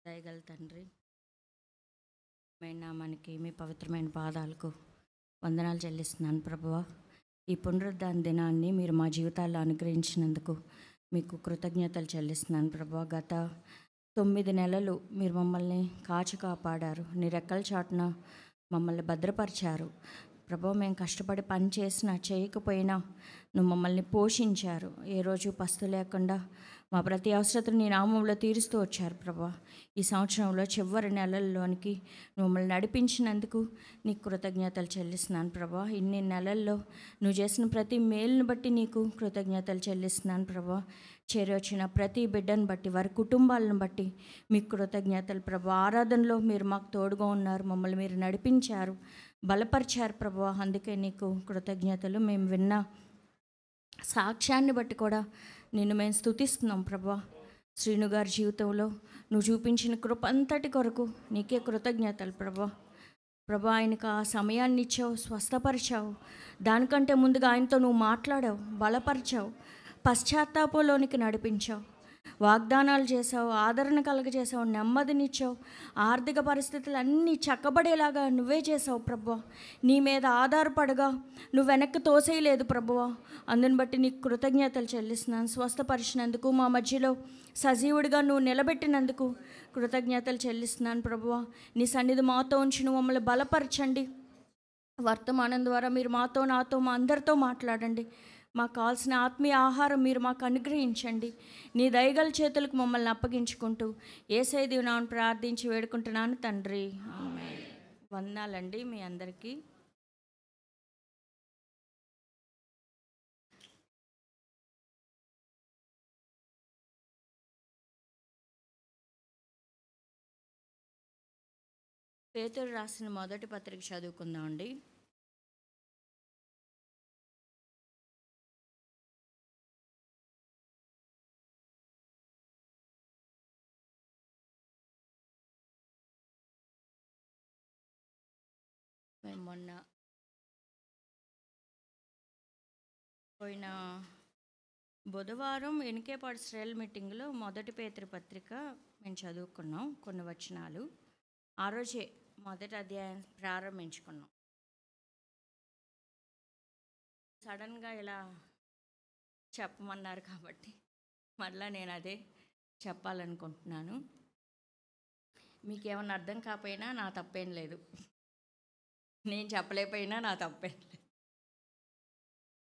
దయగల తండ్రి, నామానికి మీ పవిత్రమైన పాదాలకు వందనాలు చెల్లిస్తున్నాను ప్రభువా. ఈ పునరుద్ధాన దినాన్ని మీరు మా జీవితాల్లో అనుగ్రహించినందుకు మీకు కృతజ్ఞతలు చెల్లిస్తున్నాను ప్రభువా. గత 9 నెలలు మీరు మమ్మల్ని కాచి కాపాడారు, నీ రెక్కల చాటున మమ్మల్ని భద్రపరిచారు ప్రభువా. మేము కష్టపడి పని చేసినా చేయకపోయినా నువ్వు మమ్మల్ని పోషించారు. ఏ రోజు పస్తు లేకుండా మా ప్రతి అవసరతను నీ నామంలో తీరుస్తూ వచ్చారు ప్రభా. ఈ సంవత్సరంలో చివరి నెలల్లోనికి మమ్మల్ని నడిపించినందుకు నీకు కృతజ్ఞతలు చెల్లిస్తున్నాను ప్రభా. ఇన్ని నెలల్లో నువ్వు చేసిన ప్రతి మేలును బట్టి నీకు కృతజ్ఞతలు చెల్లిస్తున్నాను ప్రభా. చేరొచ్చిన ప్రతి బిడ్డను బట్టి, వారి కుటుంబాలను బట్టి మీకు కృతజ్ఞతలు ప్రభా. ఆరాధనలో మీరు మాకు తోడుగా ఉన్నారు, మమ్మల్ని మీరు నడిపించారు, బలపరిచారు ప్రభా. అందుకే నీకు కృతజ్ఞతలు. మేము విన్న సాక్ష్యాన్ని బట్టి కూడా నిన్ను మేము స్తుతిస్తున్నాం ప్రభా. శ్రీను గారి జీవితంలో నువ్వు చూపించిన కృప అంతటి కొరకు నీకే కృతజ్ఞతలు ప్రభా. ప్రభా, ఆయనకు ఆ సమయాన్ని ఇచ్చావు, స్వస్థపరిచావు. దానికంటే ముందుగా ఆయనతో నువ్వు మాట్లాడావు, బలపరిచావు, పశ్చాత్తాపంలోనికి నడిపించావు, వాగ్దానాలు చేసావు, ఆదరణ కలగజేసావు, నెమ్మదినిచ్చావు, ఆర్థిక పరిస్థితులు అన్నీ చక్కబడేలాగా నువ్వే చేసావు ప్రభువా. నీ మీద ఆధారపడగా నువ్వు వెనక్కి తోసేయలేదు ప్రభువా. అందుని బట్టి నీకు కృతజ్ఞతలు చెల్లిస్తున్నాను. స్వస్థపరిచినందుకు, మా మధ్యలో సజీవుడిగా నువ్వు నిలబెట్టినందుకు కృతజ్ఞతలు చెల్లిస్తున్నాను ప్రభువా. నీ సన్నిధి మాతో ఉంచి నువ్వు మమ్మల్ని బలపరచండి. వర్తమానం ద్వారా మీరు మాతో, నాతో, మా అందరితో మాట్లాడండి. మాకు కావాల్సిన ఆత్మీయ ఆహారం మీరు మాకు అనుగ్రహించండి. నీ దయగల చేతులకు మమ్మల్ని అప్పగించుకుంటూ యేసయ్య నామమున ప్రార్థించి వేడుకుంటున్నాను తండ్రి, ఆమేన్. వందనాలండి మీ అందరికీ. పేతురు రాసిన మొదటి పత్రిక చదువుకుందామండి. మేము మొన్న పోయిన బుధవారం ఎనికేపాడు శ్రేల్ మీటింగ్లో మొదటి పేతురు పత్రిక మేము చదువుకున్నాం, కొన్ని వచనాలు. ఆ రోజే మొదటి అధ్యాయం ప్రారంభించుకున్నాం. సడన్గా ఇలా చెప్పమన్నారు కాబట్టి మళ్ళీ నేను అదే చెప్పాలనుకుంటున్నాను. మీకేమన్నా అర్థం కాకపోయినా నా తప్పేం లేదు, నేను చెప్పలేకపోయినా నా తప్పేం లేదు,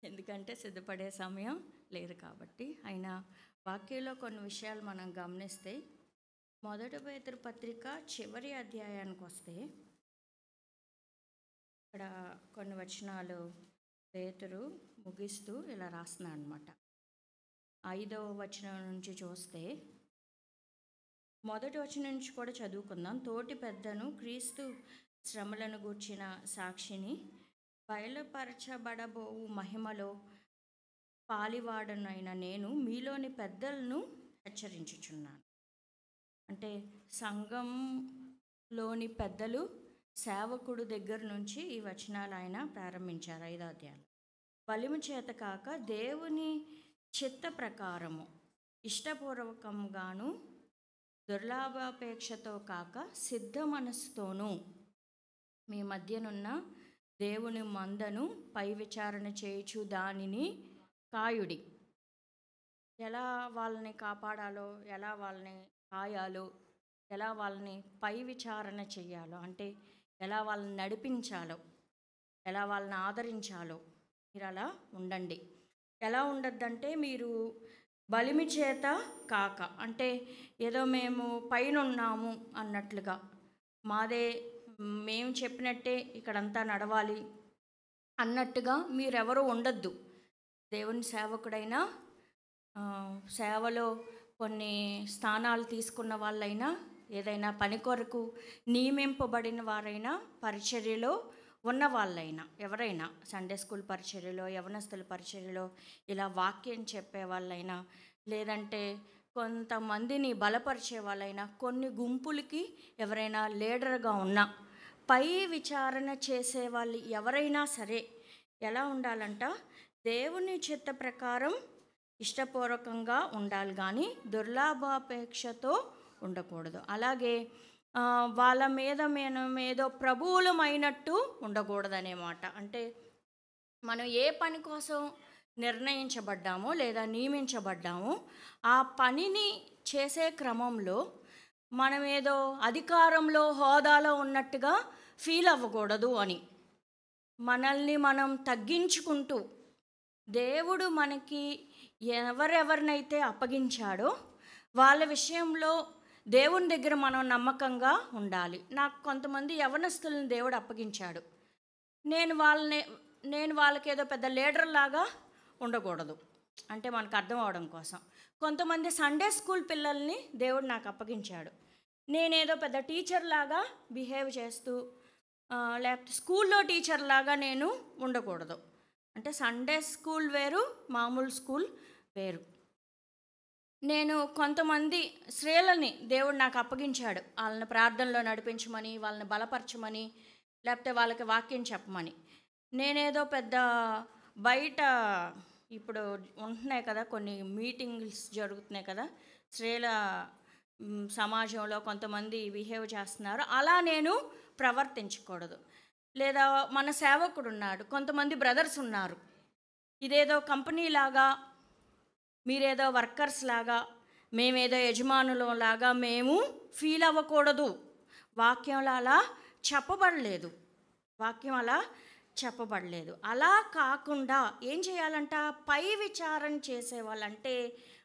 ఎందుకంటే సిద్ధపడే సమయం లేదు కాబట్టి. అయినా వాక్యంలో కొన్ని విషయాలు మనం గమనిస్తే, మొదటి పేతురు పత్రిక చివరి అధ్యాయానికి వస్తే ఇక్కడ కొన్ని వచనాలు పేతురు ముగిస్తూ ఇలా రాస్తున్నాడు అనమాట. 5వ వచనం నుంచి చూస్తే, మొదటి వచనం నుంచి కూడా చదువుకుందాం. తోటి పెద్దను, క్రీస్తు శ్రమలను గూర్చిన సాక్షిని, బయలుపరచబడబోవు మహిమలో పాలివాడనైన నేను మీలోని పెద్దలను హెచ్చరించుచున్నాను. అంటే సంఘంలోని పెద్దలు, సేవకుడు దగ్గర నుంచి ఈ వచనాలు ఆయన ప్రారంభించారు. 5వ అధ్యాయం. బలిము చేత కాక దేవుని చిత్త ప్రకారము, ఇష్టపూర్వకంగాను, దుర్లాభాపేక్షతో కాక సిద్ధ మనస్సుతోనూ మీ మధ్యనున్న దేవుని మందను పై విచారణ చేయుచు దానిని కాయుడి. ఎలా వాళ్ళని కాపాడాలో, ఎలా వాళ్ళని కాయాలో, ఎలా వాళ్ళని పై విచారణ చేయాలో, అంటే ఎలా వాళ్ళని నడిపించాలో, ఎలా వాళ్ళని ఆదరించాలో మీరు అలా ఉండండి. ఎలా ఉండద్దంటే, మీరు బలిమి చేత కాక, అంటే ఏదో మేము పైన ఉన్నాము అన్నట్లుగా, మాదే మేము చెప్పినట్టే ఇక్కడంతా నడవాలి అన్నట్టుగా మీరెవరూ ఉండొద్దు. దేవుని సేవకుడైనా, సేవలో కొన్ని స్థానాలు తీసుకున్న వాళ్ళైనా, ఏదైనా పని కొరకు నియమింపబడిన వారైనా, పరిచర్యలో ఉన్న వాళ్ళైనా, ఎవరైనా సండే స్కూల్ పరిచర్యలో, యవనస్తుల పరిచర్యలో ఇలా వాక్యం చెప్పే వాళ్ళైనా, లేదంటే కొంతమందిని బలపరిచే వాళ్ళైనా, కొన్ని గుంపులకి ఎవరైనా లీడర్గా ఉన్నా, పై విచారణ చేసే వాళ్ళు ఎవరైనా సరే ఎలా ఉండాలంట, దేవుని చిత్త ప్రకారం ఇష్టపూర్వకంగా ఉండాలి, కానీ దుర్లాభాపేక్షతో ఉండకూడదు. అలాగే వాళ్ళ మీద మనం ఏదో ప్రభువులమైనట్టు ఉండకూడదనే మాట. అంటే మనం ఏ పని కోసం నిర్ణయించబడ్డామో లేదా నియమించబడ్డామో ఆ పనిని చేసే క్రమంలో మనం ఏదో అధికారంలో హోదాలో ఉన్నట్టుగా ఫీల్ అవ్వకూడదు అని, మనల్ని మనం తగ్గించుకుంటూ దేవుడు మనకి ఎవరెవరినైతే అప్పగించాడో వాళ్ళ విషయంలో దేవుని దగ్గర మనం నమ్మకంగా ఉండాలి. నాకు కొంతమంది యవనస్తులను దేవుడు అప్పగించాడు. నేను వాళ్ళకి ఏదో పెద్ద లీడర్ లాగా ఉండకూడదు. అంటే మనకు అర్థం అవడం కోసం. కొంతమంది సండే స్కూల్ పిల్లల్ని దేవుడు నాకు అప్పగించాడు. నేనేదో పెద్ద టీచర్ లాగా బిహేవ్ చేస్తూ లేకపోతే స్కూల్లో టీచర్ లాగా నేను ఉండకూడదు. అంటే సండే స్కూల్ వేరు, మామూలు స్కూల్ వేరు. నేను కొంతమంది స్త్రీలని దేవుడు నాకు అప్పగించాడు. వాళ్ళని ప్రార్థనలో నడిపించమని, వాళ్ళని బలపరచమని, లేకపోతే వాళ్ళకి వాక్యం చెప్పమని. నేనేదో పెద్ద బయట ఇప్పుడు ఉంటున్నాయి కదా, కొన్ని మీటింగ్స్ జరుగుతున్నాయి కదా, స్త్రీల సమాజంలో కొంతమంది బిహేవ్ చేస్తున్నారు, అలా నేను ప్రవర్తించకూడదు. లేదా మన సేవకుడు ఉన్నాడు, కొంతమంది బ్రదర్స్ ఉన్నారు, ఇదేదో కంపెనీ లాగా, మీరేదో వర్కర్స్ లాగా, మేమేదో యజమానులం లాగా మేము ఫీల్ అవ్వకూడదు. వాక్యంలో అలా చెప్పబడలేదు. అలా కాకుండా ఏం చేయాలంట, పై విచారణ చేసేవాళ్ళంటే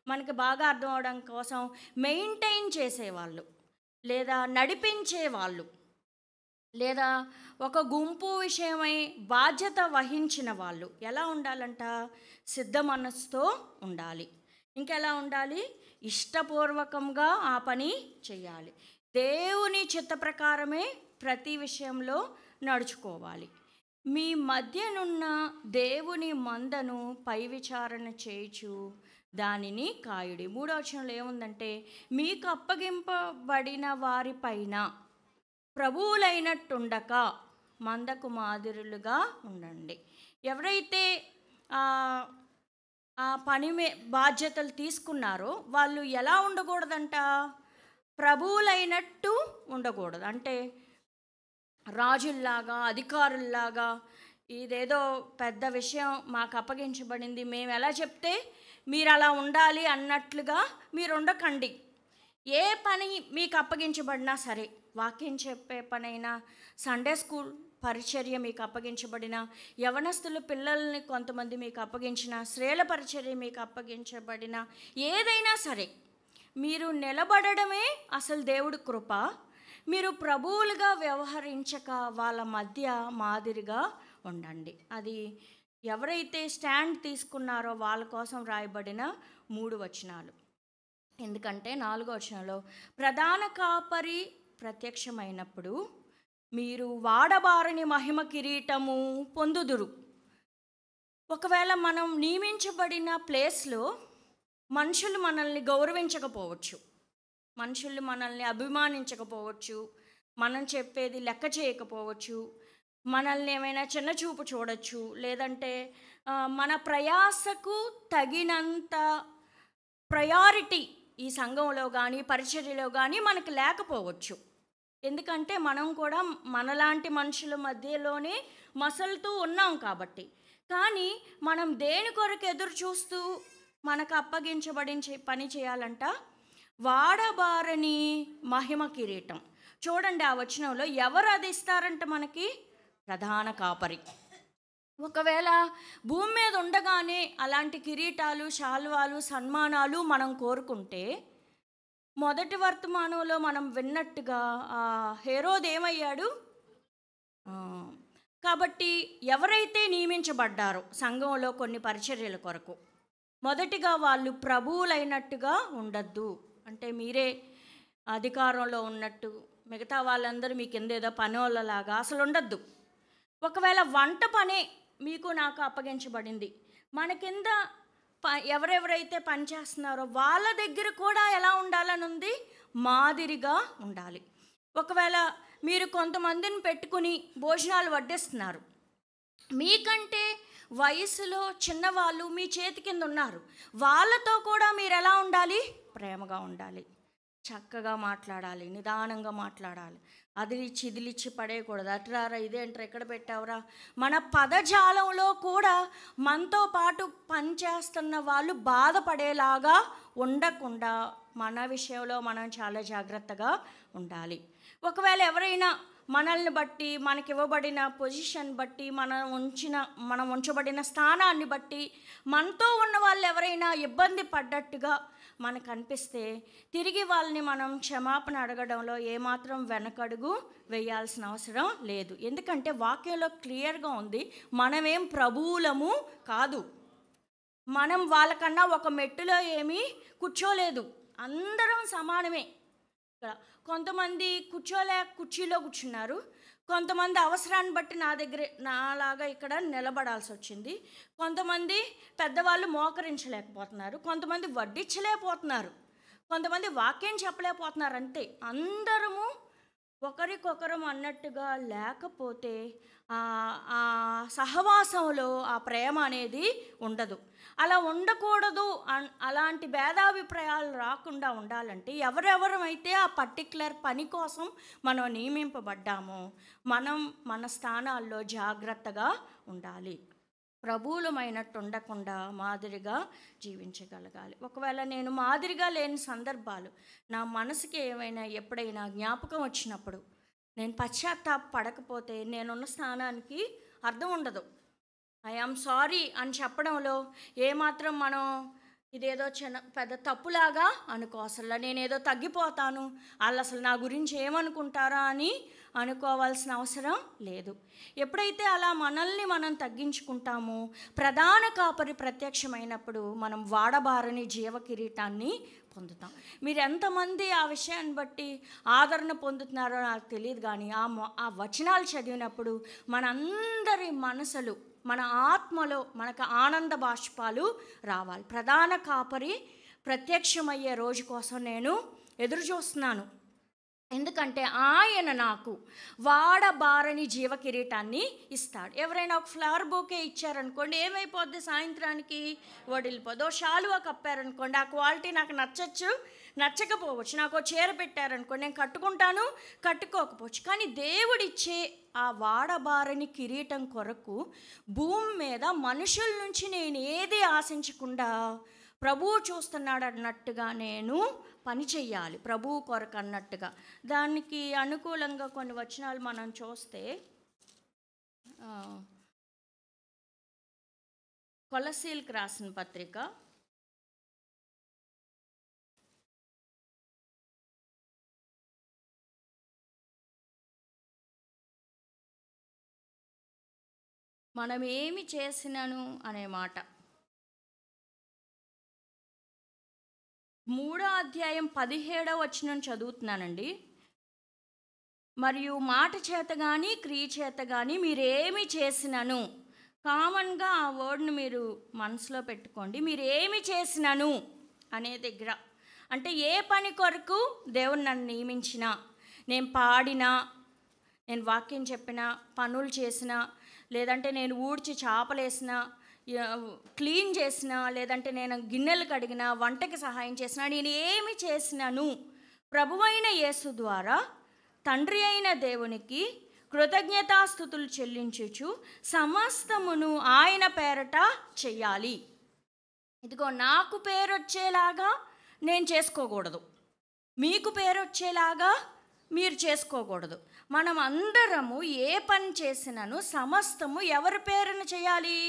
మనకి బాగా అర్థం అవడం కోసం మెయింటైన్ చేసేవాళ్ళు, లేదా నడిపించేవాళ్ళు, లేదా ఒక గుంపు విషయమై బాధ్యత వహించిన వాళ్ళు ఎలా ఉండాలంట, సిద్ధ మనస్సుతో ఉండాలి. ఇంకెలా ఉండాలి, ఇష్టపూర్వకంగా ఆ పని చేయాలి. దేవుని చిత్త ప్రకారమే ప్రతి విషయంలో నడుచుకోవాలి. మీ మధ్యనున్న దేవుని మందను పై విచారణ చేయుచు దానిని కాయుడి. 3వ వచనంలో ఏముందంటే, మీకు అప్పగింపబడిన వారిపైన ప్రభువులైనట్టుండక మందకు మాదిరులుగా ఉండండి. ఎవరైతే ఆ పని బాధ్యతలు తీసుకున్నారో వాళ్ళు ఎలా ఉండకూడదంట, ప్రభువులైనట్టు ఉండకూడదు. అంటే రాజుల్లాగా, అధికారుల్లాగా, ఇదేదో పెద్ద విషయం మాకు అప్పగించబడింది, మేము ఎలా చెప్తే మీరు అలా ఉండాలి అన్నట్లుగా మీరు ఉండకండి. ఏ పని మీకు అప్పగించబడినా సరే, వాక్యం చెప్పే పనైనా, సండే స్కూల్ పరిచర్య మీకు అప్పగించబడిన, యవనస్తుల పిల్లల్ని కొంతమంది మీకు అప్పగించిన, స్త్రీల పరిచర్య మీకు అప్పగించబడిన, ఏదైనా సరే మీరు నిలబడడమే అసలు దేవుడి కృప. మీరు ప్రభువులుగా వ్యవహరించక వాళ్ళ మధ్య మాదిరిగా ఉండండి. అది ఎవరైతే స్టాండ్ తీసుకున్నారో వాళ్ళ కోసం రాయబడిన 3 వచనాలు. ఎందుకంటే 4వ వచనంలో, ప్రధాన కాపరి ప్రత్యక్షమైనప్పుడు మీరు వాడబారని మహిమ కిరీటము పొందుదురు. ఒకవేళ మనం నియమించబడిన ప్లేస్లో మనుషులు మనల్ని గౌరవించకపోవచ్చు, మనుషులు మనల్ని అభిమానించకపోవచ్చు, మనం చెప్పేది లెక్క చేయకపోవచ్చు, మనల్ని ఏమైనా చిన్న చూపు చూడొచ్చు, లేదంటే మన ప్రయాసకు తగినంత ప్రయారిటీ ఈ సంఘంలో కానీ పరిచర్యలో కానీ మనకు లేకపోవచ్చు. ఎందుకంటే మనం కూడా మనలాంటి మనుషుల మధ్యలోనే మసలుతూ ఉన్నాం కాబట్టి. కానీ మనం దేని కొరకు ఎదురు చూస్తూ మనకు అప్పగించబడిన పని చేయాలంట, వాడబారని మహిమ కిరీటం. చూడండి ఆ వచనంలో ఎవరు అది ఇస్తారంట మనకి, ప్రధాన కాపరి. ఒకవేళ భూమి మీద ఉండగానే అలాంటి కిరీటాలు, శాల్వాలు, సన్మానాలు మనం కోరుకుంటే, మొదటి వర్తమానంలో మనం విన్నట్టుగా హేరోదు ఏమయ్యాడు. కాబట్టి ఎవరైతే నియమించబడ్డారో సంఘంలో కొన్ని పరిచర్యల కొరకు, మొదటిగా వాళ్ళు ప్రభువులైనట్టుగా ఉండద్దు. అంటే మీరే అధికారంలో ఉన్నట్టు, మిగతా వాళ్ళందరూ మీ కింద ఏదో పనోళ్ళలాగా అసలు ఉండద్దు. ఒకవేళ వంట పనే మీకు నాకు అప్పగించబడింది, మన కింద ఎవరెవరైతే పనిచేస్తున్నారో వాళ్ళ దగ్గర కూడా ఎలా ఉండాలని ఉంది, మాదిరిగా ఉండాలి. ఒకవేళ మీరు కొంతమందిని పెట్టుకుని భోజనాలు వడ్డిస్తున్నారు, మీకంటే వయసులో చిన్నవాళ్ళు మీ చేతి కింద ఉన్నారు, వాళ్ళతో కూడా మీరు ఎలా ఉండాలి, ప్రేమగా ఉండాలి. చక్కగా మాట్లాడాలి, నిదానంగా మాట్లాడాలి. అదిలిచ్చి ఇదిలిచ్చి పడేయకూడదు. అట్రారా, ఇదేంట్రా, ఎక్కడ పెట్టావురా. మన పదజాలంలో కూడా మనతో పాటు పనిచేస్తున్న వాళ్ళు బాధపడేలాగా ఉండకుండా మన విషయంలో మనం చాలా జాగ్రత్తగా ఉండాలి. ఒకవేళ ఎవరైనా మనల్ని బట్టి, మనకి ఇవ్వబడిన పొజిషన్ బట్టి, మనం ఉంచబడిన స్థానాన్ని బట్టి మనతో ఉన్న వాళ్ళు ఎవరైనా ఇబ్బంది పడ్డట్టుగా మనకు అనిపిస్తే తిరిగి వాళ్ళని మనం క్షమాపణ అడగడంలో ఏమాత్రం వెనకడుగు వేయాల్సిన అవసరం లేదు. ఎందుకంటే వాక్యంలో క్లియర్గా ఉంది, మనమేం ప్రభువులము కాదు. మనం వాళ్ళకన్నా ఒక మెట్టులో ఏమీ కూర్చోలేదు, అందరం సమానమే. ఇక్కడ కొంతమంది కుర్చీలో కూర్చున్నారు, కొంతమంది అవసరాన్ని బట్టి నాలాగా ఇక్కడ నిలబడాల్సి వచ్చింది. కొంతమంది పెద్దవాళ్ళు మోకరించలేకపోతున్నారు, కొంతమంది వడ్డించలేకపోతున్నారు, కొంతమంది వాక్యం చెప్పలేకపోతున్నారు. అంతే, అందరము ఒకరికొకరం అన్నట్టుగా లేకపోతే ఆ సహవాసంలో ఆ ప్రేమ అనేది ఉండదు. అలా ఉండకూడదు. అలాంటి భేదాభిప్రాయాలు రాకుండా ఉండాలంటే ఎవరెవరమైతే ఆ పర్టిక్యులర్ పని కోసం మనం నియమింపబడ్డామో మనం మన స్థానాల్లో జాగ్రత్తగా ఉండాలి. ప్రభువులమైనట్టు ఉండకుండా మాదిరిగా జీవించగలగాలి. ఒకవేళ నేను మాదిరిగా లేని సందర్భాలు నా మనసుకి ఎప్పుడైనా జ్ఞాపకం వచ్చినప్పుడు నేను పశ్చాత్తాపడకపోతే నేనున్న స్థానానికి అర్థం ఉండదు. ఐ యామ్ సారీ అని చెప్పడంలో ఏమాత్రం మనం ఇదేదో పెద్ద తప్పులాగా అనుకోవసలా. నేనేదో తగ్గిపోతాను, వాళ్ళు అసలు నా గురించి ఏమనుకుంటారా అని అనుకోవాల్సిన అవసరం లేదు. ఎప్పుడైతే అలా మనల్ని మనం తగ్గించుకుంటామో ప్రధాన కాపరి ప్రత్యక్షమైనప్పుడు మనం వాడబారని జీవ కిరీటాన్ని పొందుతాం. మీరు ఎంతమంది ఆ విషయాన్ని బట్టి ఆదరణ పొందుతున్నారో నాకు తెలియదు, కానీ ఆ వచనాలు చదివినప్పుడు మనందరి మనసులు, మన ఆత్మలో మనకు ఆనంద బాష్పాలు రావాలి. ప్రధాన కాపరి ప్రత్యక్షమయ్యే రోజు కోసం నేను ఎదురు చూస్తున్నాను. ఎందుకంటే ఆయన నాకు వాడబారని జీవ కిరీటాన్ని ఇస్తాడు. ఎవరైనా ఒక ఫ్లవర్ బొకే ఇచ్చారనుకోండి, ఏమైపోద్ది, సాయంత్రానికి వడిలిపోద్ది. శాలువా కప్పారనుకోండి, ఆ క్వాలిటీ నాకు నచ్చకపోవచ్చు. నాకు చీర పెట్టారనుకోండి, నేను కట్టుకుంటాను, కట్టుకోకపోవచ్చు. కానీ దేవుడిచ్చే ఆ వాడబారని కిరీటం కొరకు భూమి మీద మనుషుల నుంచి నేను ఏది ఆశించకుండా ప్రభువు చూస్తున్నాడు అన్నట్టుగా నేను పని చెయ్యాలి, ప్రభువు కొరకు అన్నట్టుగా. దానికి అనుకూలంగా కొన్ని వచనాలు మనం చూస్తే కొలస్సీలకు రాసిన పత్రిక 'మనం ఏమి చేసినను' అనే మాట 3వ అధ్యాయం 17వ వచనం చదువుతున్నానండి. మరియు మాట చేత కానీ క్రియ చేత కానీ మీరేమి చేసినను, కామన్గా ఆ వర్డ్ని మీరు మనసులో పెట్టుకోండి. మీరేమి చేసినను అనే దగ్గర అంటే ఏ పని కొరకు దేవుడు నన్ను నియమించినా, నేను పాడినా, నేను వాక్యం చెప్పినా, పనులు చేసినా, లేదంటే నేను ఊడ్చి చాపలేసినా, క్లీన్ చేసినా, లేదంటే నేను గిన్నెలు కడిగినా, వంటకి సహాయం చేసినా, నేను ఏమి చేసినాను ప్రభువైన యేసు ద్వారా తండ్రి అయిన దేవునికి కృతజ్ఞతాస్తుతులు చెల్లించుచు సమస్తమును ఆయన పేరట చెయ్యాలి. ఇదిగో, నాకు పేరు వచ్చేలాగా నేను చేసుకోకూడదు, మీకు పేరు వచ్చేలాగా మీరు చేసుకోకూడదు. మనం అందరము ఏ పని చేసినాను సమస్తము ఎవరి పేరున చేయాలి?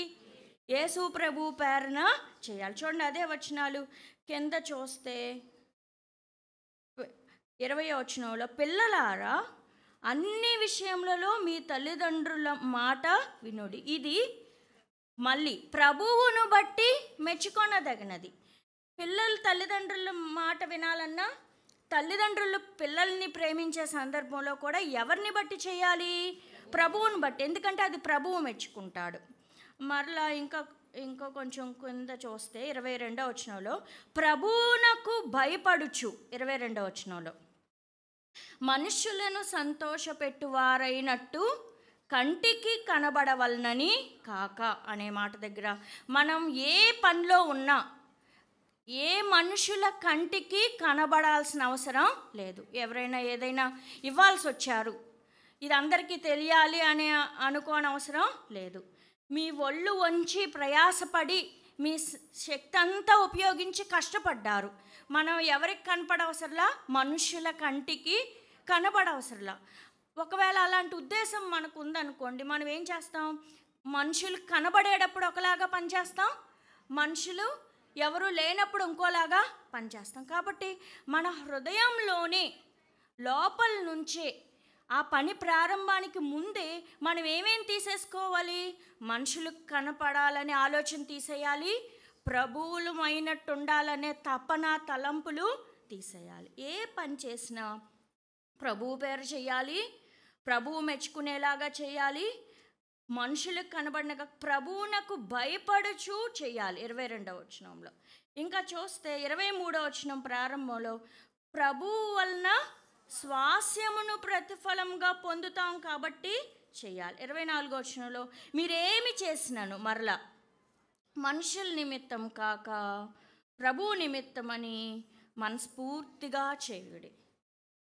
యేసు ప్రభు పేరున చేయాలి. చూడండి, అదే వచనాలు కింద చూస్తే 20వ వచనంలో, పిల్లలారా అన్ని విషయములలో మీ తల్లిదండ్రుల మాట వినుడి, ఇది మళ్ళీ ప్రభువును బట్టి మెచ్చుకొనదగినది. పిల్లలు తల్లిదండ్రుల మాట వినాలన్నా, తల్లిదండ్రులు పిల్లల్ని ప్రేమించే సందర్భంలో కూడా ఎవరిని బట్టి చేయాలి? ప్రభువుని బట్టి. ఎందుకంటే అది ప్రభువు మెచ్చుకుంటాడు. మరలా ఇంకా కొంచెం కింద చూస్తే 22వ వచనంలో, ప్రభువునకు భయపడుచు 22వ వచనంలో, మనుషులను సంతోషపెట్టువారైనట్టు కంటికి కనబడవలనని కాక అనే మాట దగ్గర మనం ఏ పనిలో ఉన్నా ఏ మనుషుల కంటికి కనబడాల్సిన అవసరం లేదు. ఎవరైనా ఏదైనా ఇవ్వాల్సి వచ్చారు, ఇది అందరికీ తెలియాలి అని అనుకోని అవసరం లేదు. మీ ఒళ్ళు వంచి ప్రయాసపడి మీ శక్తి అంతా ఉపయోగించి కష్టపడ్డారు. మనం ఎవరికి కనపడవసరలా, మనుషుల కంటికి కనబడవసరలా. ఒకవేళ అలాంటి ఉద్దేశం మనకు ఉందనుకోండి, మనం ఏం చేస్తాం? మనుషులు కనబడేటప్పుడు ఒకలాగా పనిచేస్తాం, మనుషులు ఎవరు లేనప్పుడు ఇంకోలాగా పనిచేస్తాం. కాబట్టి మన హృదయంలోనే లోపల నుంచే ఆ పని ప్రారంభానికి ముందే మనం ఏమేం తీసేసుకోవాలి? మనుషులు కనపడాలనే ఆలోచన తీసేయాలి, ప్రభువులమైనట్టు ఉండాలనే తపన తలంపులు తీసేయాలి. ఏ పని చేసినా ప్రభువు పేరు చేయాలి, ప్రభువు మెచ్చుకునేలాగా చేయాలి, మనుషులకు కనబడినగా ప్రభువునకు భయపడుచు చేయాలి. 22వ వచనంలో ఇంకా చూస్తే 23వ వచనం ప్రారంభంలో ప్రభువు వలన స్వాస్యమును ప్రతిఫలంగా పొందుతాం కాబట్టి చేయాలి. 24వ వచనంలో మీరేమి చేసినాను మరలా మనుషుల నిమిత్తం కాక ప్రభువు నిమిత్తమని మనస్ఫూర్తిగా చేయుడి.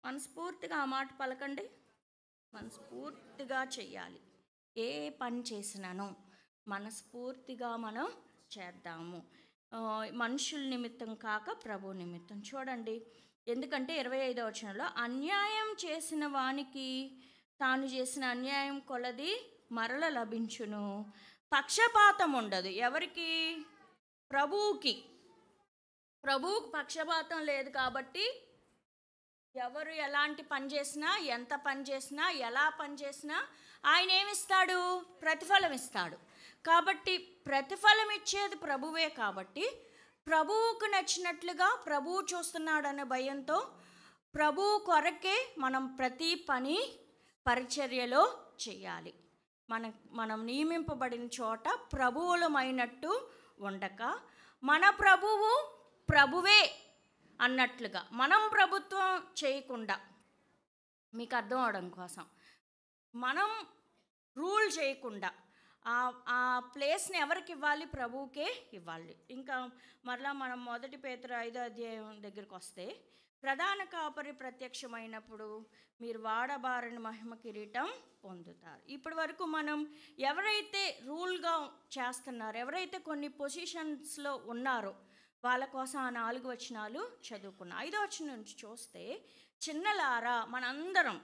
మనస్ఫూర్తిగా ఆ మాట పలకండి, మనస్ఫూర్తిగా చేయాలి. ఏ పని చేసినానో మనస్ఫూర్తిగా మనం చేద్దాము, మనుషుల నిమిత్తం కాక ప్రభు నిమిత్తం. చూడండి, ఎందుకంటే 25వ వచనంలో అన్యాయం చేసిన వానికి తాను చేసిన అన్యాయం కొలది మరల లభించును, పక్షపాతం ఉండదు. ఎవరికి? ప్రభువుకి. ప్రభువుకు పక్షపాతం లేదు కాబట్టి ఎవరు ఎలాంటి పని చేసినా, ఎంత పని చేసినా, ఎలా పని చేసినా ఆయన ఏమిస్తాడు? ప్రతిఫలం ఇస్తాడు. కాబట్టి ప్రతిఫలం ఇచ్చేది ప్రభువే. కాబట్టి ప్రభువుకు నచ్చినట్లుగా ప్రభువు చూస్తున్నాడనే భయంతో ప్రభువు కొరకే మనం ప్రతి పని పరిచర్యలో చేయాలి. మనం నియమింపబడిన చోట ప్రభువులమైనట్టు ఉండక మన ప్రభువే అన్నట్లుగా మనం ప్రభుత్వం చేయకుండా, మీకు అర్థం అవడం కోసం మనం రూల్ చేయకుండా ఆ ప్లేస్ని ఎవరికి ఇవ్వాలి? ప్రభువుకే ఇవ్వాలి. ఇంకా మరలా మనం 1 పేతురు 5వ అధ్యాయం దగ్గరికి వస్తే, ప్రధాన కాపరి ప్రత్యక్షమైనప్పుడు మీరు వాడబారని మహిమ కిరీటం పొందుతారు. ఇప్పటి వరకు మనం ఎవరైతే రూల్గా చేస్తున్నారో, ఎవరైతే కొన్ని పొజిషన్స్లో ఉన్నారో వాళ్ళ కోసం ఆ 4 వచనాలు చదువుకున్నాం. 5వ వచనం నుంచి చూస్తే, చిన్నలారా మనందరం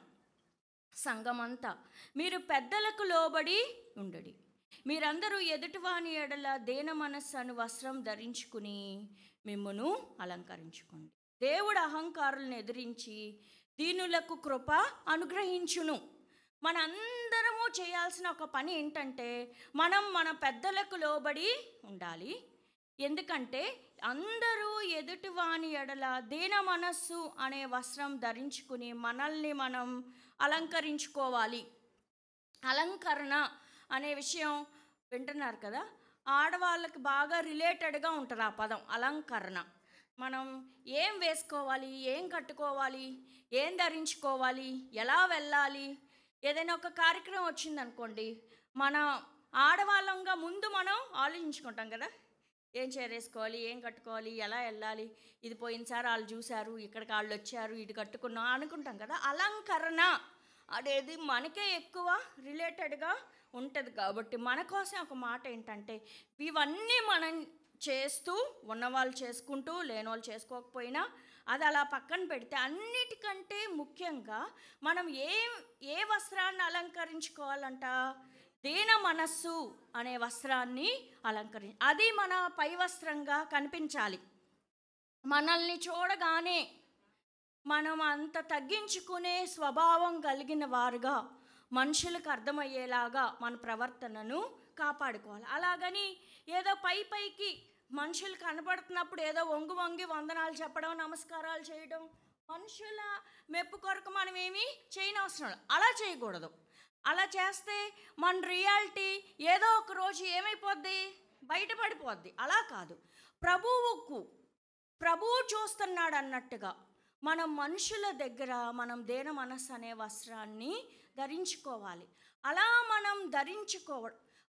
సంఘమంతా మీరు పెద్దలకు లోబడి ఉండడి, మీరందరూ ఎదుటివాని ఎడల దేన మనస్సును వస్త్రం ధరించుకుని మిమ్మును అలంకరించుకోండి. దేవుడు అహంకారులను ఎదిరించి దీనులకు కృప అనుగ్రహించును. మనందరము చేయాల్సిన ఒక పని ఏంటంటే, మనం మన పెద్దలకు లోబడి ఉండాలి. ఎందుకంటే అందరూ ఎదుటివాని ఎడల దీన మనస్సు అనే వస్త్రం ధరించుకుని మనల్ని మనం అలంకరించుకోవాలి. అలంకరణ అనే విషయం వింటున్నారు కదా, ఆడవాళ్ళకి బాగా రిలేటెడ్గా ఉంటుంది ఆ పదం అలంకరణ. మనం ఏం వేసుకోవాలి, ఏం కట్టుకోవాలి, ఏం ధరించుకోవాలి, ఎలా వెళ్ళాలి. ఏదైనా ఒక కార్యక్రమం వచ్చిందనుకోండి, మన ఆడవాళ్ళంగా ముందు మనం ఆలోచించుకుంటాం కదా, ఏం చేరేసుకోవాలి, ఏం కట్టుకోవాలి, ఎలా వెళ్ళాలి, ఇది పోయినసారి వాళ్ళు చూశారు, ఇక్కడికి వాళ్ళు వచ్చారు, ఇది కట్టుకున్నాం అనుకుంటాం కదా. అలంకరణ అనేది మనకే ఎక్కువ రిలేటెడ్గా ఉంటుంది. కాబట్టి మన కోసం ఒక మాట ఏంటంటే, ఇవన్నీ మనం చేస్తూ, ఉన్నవాళ్ళు చేసుకుంటూ లేని వాళ్ళు చేసుకోకపోయినా అది అలా పక్కన పెడితే, అన్నిటికంటే ముఖ్యంగా మనం ఏ వస్త్రాన్ని అలంకరించుకోవాలంట? దీన మనస్సు అనే వస్త్రాన్ని అది మన పై వస్త్రంగా కనిపించాలి. మనల్ని చూడగానే మనం అంత తగ్గించుకునే స్వభావం కలిగిన వారుగా మనుషులకు అర్థమయ్యేలాగా మన ప్రవర్తనను కాపాడుకోవాలి. అలాగని ఏదో పైకి మనుషులు కనపడుతున్నప్పుడు ఏదో వంగి వందనాలు చెప్పడం, నమస్కారాలు చేయడం, మనుషుల మెప్పు కొరకు మనం ఏమీ చేయనవసరం లేదు. అలా చేయకూడదు. అలా చేస్తే మన రియాలిటీ ఏదో ఒక రోజు ఏమైపోద్ది? బయటపడిపోద్ది. అలా కాదు, ప్రభువు చూస్తున్నాడు అన్నట్టుగా మనం మనుషుల దగ్గర మనం దేన మనస్సు అనే వస్త్రాన్ని ధరించుకోవాలి. అలా మనం